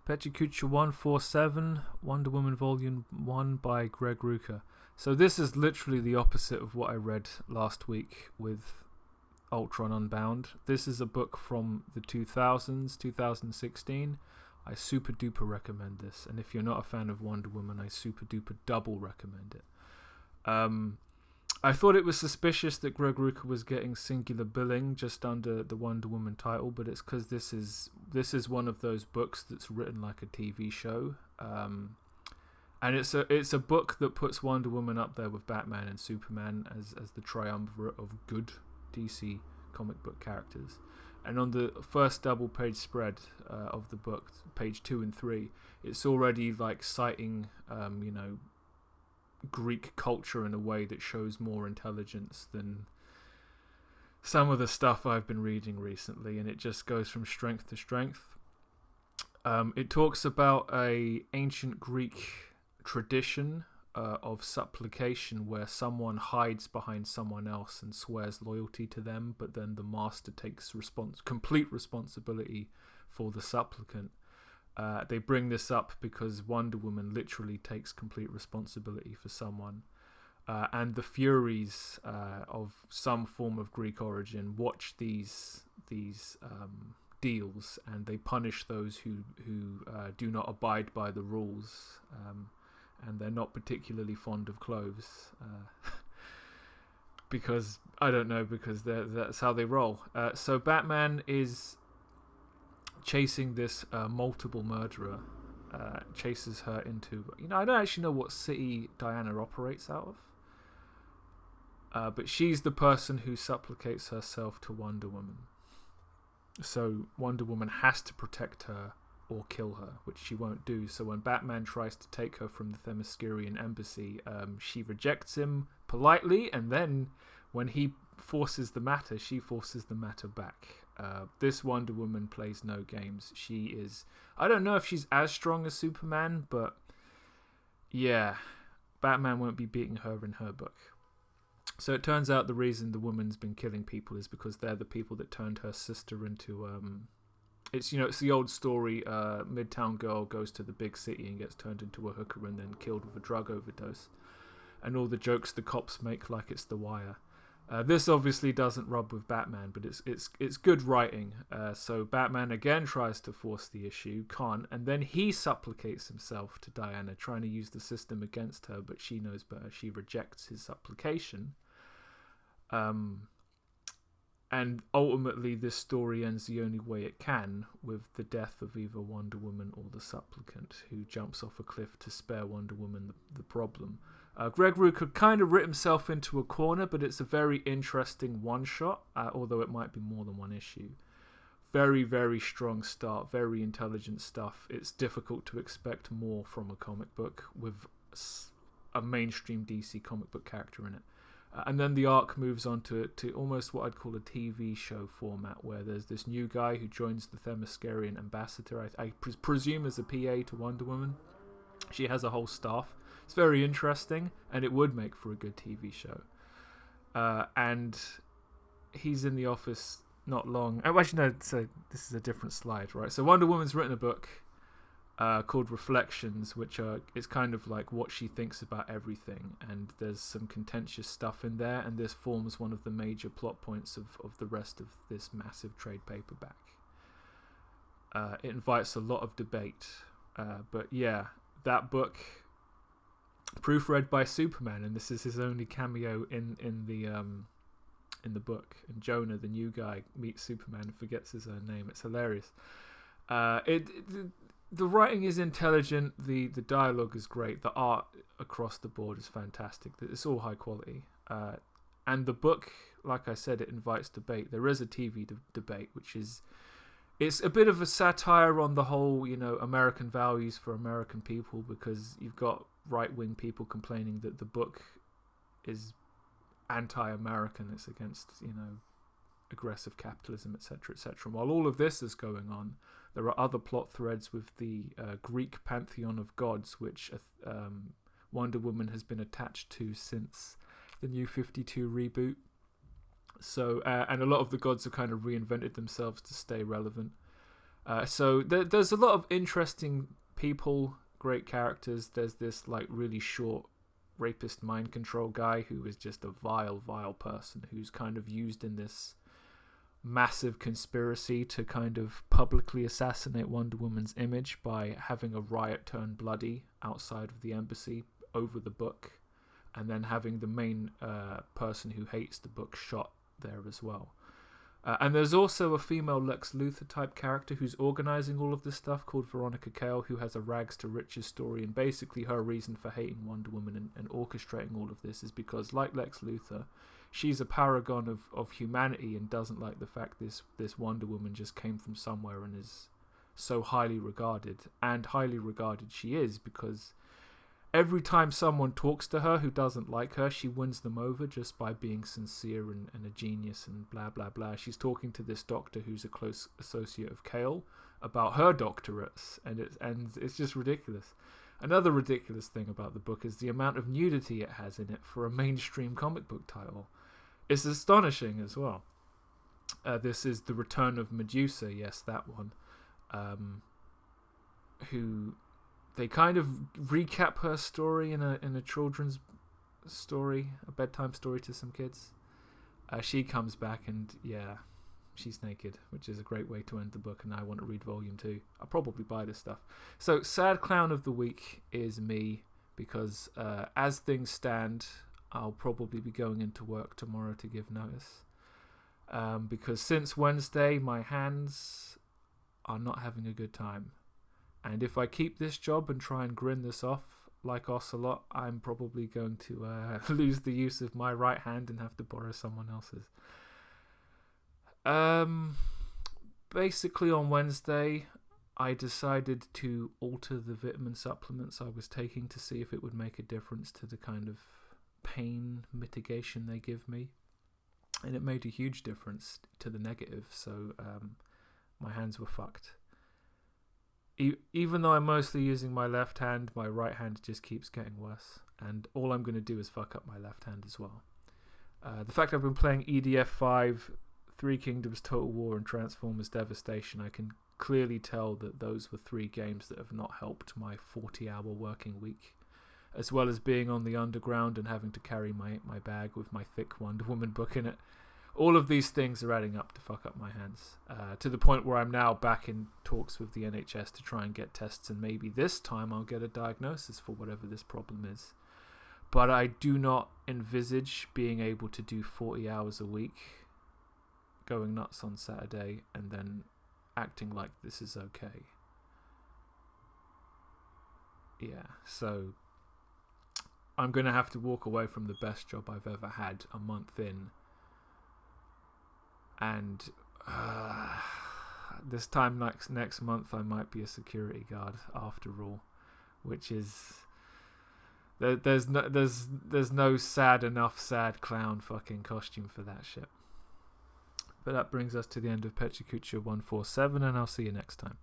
Pecha Kucha 147, Wonder Woman Volume 1 by Greg Rucka. So this is literally the opposite of what I read last week with Ultron Unbound. This is a book from the 2000s, 2016. I super duper recommend this. And if you're not a fan of Wonder Woman, I super duper double recommend it. I thought it was suspicious that Greg Rucka was getting singular billing just under the Wonder Woman title, but it's because this is one of those books that's written like a TV show, and it's a book that puts Wonder Woman up there with Batman and Superman as the triumvirate of good DC comic book characters. And on the first double page spread of the book, page 2 and 3, it's already like citing Greek culture in a way that shows more intelligence than some of the stuff I've been reading recently, and it just goes from strength to strength. It talks about a ancient Greek tradition of supplication where someone hides behind someone else and swears loyalty to them, but then the master takes complete responsibility for the supplicant. They bring this up because Wonder Woman literally takes complete responsibility for someone. And the Furies of some form of Greek origin watch these deals, and they punish those who do not abide by the rules. And they're not particularly fond of clothes. Because, I don't know, because that's how they roll. So Batman is chasing this multiple murderer, chases her into... I don't actually know what city Diana operates out of. But she's the person who supplicates herself to Wonder Woman. So Wonder Woman has to protect her or kill her, which she won't do. So when Batman tries to take her from the Themyscirian embassy, she rejects him politely, and then when he forces the matter, she forces the matter back. This Wonder Woman plays no games. She is... I don't know if she's as strong as Superman, but yeah, Batman won't be beating her in her book. So it turns out the reason the woman's been killing people is because they're the people that turned her sister into... It's the old story, Midtown girl goes to the big city and gets turned into a hooker and then killed with a drug overdose. And all the jokes the cops make like it's The Wire. This obviously doesn't rub with Batman, but it's good writing. So Batman again tries to force the issue, can't, and then he supplicates himself to Diana, trying to use the system against her, but she knows better. She rejects his supplication. And ultimately this story ends the only way it can, with the death of either Wonder Woman or the supplicant, who jumps off a cliff to spare Wonder Woman the problem. Greg Rucka kind of writ himself into a corner, but it's a very interesting one-shot, although it might be more than one issue. Very, very strong start, very intelligent stuff. It's difficult to expect more from a comic book with a mainstream DC comic book character in it. And then the arc moves on to almost what I'd call a TV show format, where there's this new guy who joins the Themyscirian ambassador, I presume as a PA to Wonder Woman. She has a whole staff. It's very interesting, and it would make for a good TV show. And he's in the office not long. Oh, actually, no, so this is a different slide, right? So Wonder Woman's written a book called Reflections, which is kind of like what she thinks about everything, and there's some contentious stuff in there, and this forms one of the major plot points of the rest of this massive trade paperback. It invites a lot of debate, but yeah, that book, proofread by Superman, and this is his only cameo in the book, and Jonah, the new guy, meets Superman and forgets his own name. It's hilarious. The writing is intelligent, the dialogue is great, the art across the board is fantastic. It's all high quality. And the book, like I said, it invites debate. There is a TV debate, which is... It's a bit of a satire on the whole, American values for American people, because you've got right-wing people complaining that the book is anti-American, it's against, aggressive capitalism, etc., etc. While all of this is going on, there are other plot threads with the Greek pantheon of gods, which Wonder Woman has been attached to since the New 52 reboot. So, and a lot of the gods have kind of reinvented themselves to stay relevant. So there's a lot of interesting people, great characters. There's this like really short rapist mind control guy who is just a vile person who's kind of used in this massive conspiracy to kind of publicly assassinate Wonder Woman's image by having a riot turn bloody outside of the embassy over the book, and then having the main person who hates the book shot there as well. And there's also a female Lex Luthor type character who's organizing all of this stuff called Veronica Cale, who has a rags to riches story, and basically her reason for hating Wonder Woman and orchestrating all of this is because, like Lex Luthor, she's a paragon of humanity and doesn't like the fact this Wonder Woman just came from somewhere and is so highly regarded. And highly regarded she is because every time someone talks to her who doesn't like her, she wins them over just by being sincere and a genius and blah, blah, blah. She's talking to this doctor who's a close associate of Cale about her doctorates, and it's just ridiculous. Another ridiculous thing about the book is the amount of nudity it has in it for a mainstream comic book title. It's astonishing as well. This is The Return of Medusa, yes, that one, who... They kind of recap her story in a children's story, a bedtime story to some kids. She comes back and, yeah, she's naked, which is a great way to end the book, and I want to read volume 2. I'll probably buy this stuff. So, sad clown of the week is me, because as things stand, I'll probably be going into work tomorrow to give notice. Because since Wednesday, my hands are not having a good time. And if I keep this job and try and grin this off like Ocelot, I'm probably going to lose the use of my right hand and have to borrow someone else's. Basically on Wednesday, I decided to alter the vitamin supplements I was taking to see if it would make a difference to the kind of pain mitigation they give me. And it made a huge difference to the negative, so my hands were fucked. Even though I'm mostly using my left hand, my right hand just keeps getting worse. And all I'm going to do is fuck up my left hand as well. The fact I've been playing EDF 5, Three Kingdoms Total War, and Transformers Devastation, I can clearly tell that those were 3 games that have not helped my 40-hour working week. As well as being on the underground and having to carry my bag with my thick Wonder Woman book in it. All of these things are adding up to fuck up my hands, to the point where I'm now back in talks with the NHS to try and get tests, and maybe this time I'll get a diagnosis for whatever this problem is. But I do not envisage being able to do 40 hours a week, going nuts on Saturday, and then acting like this is okay. Yeah, so I'm going to have to walk away from the best job I've ever had a month in. And this time next month I might be a security guard after all, which is there's no sad clown fucking costume for that shit. But that brings us to the end of Pecha Kucha 147, and I'll see you next time.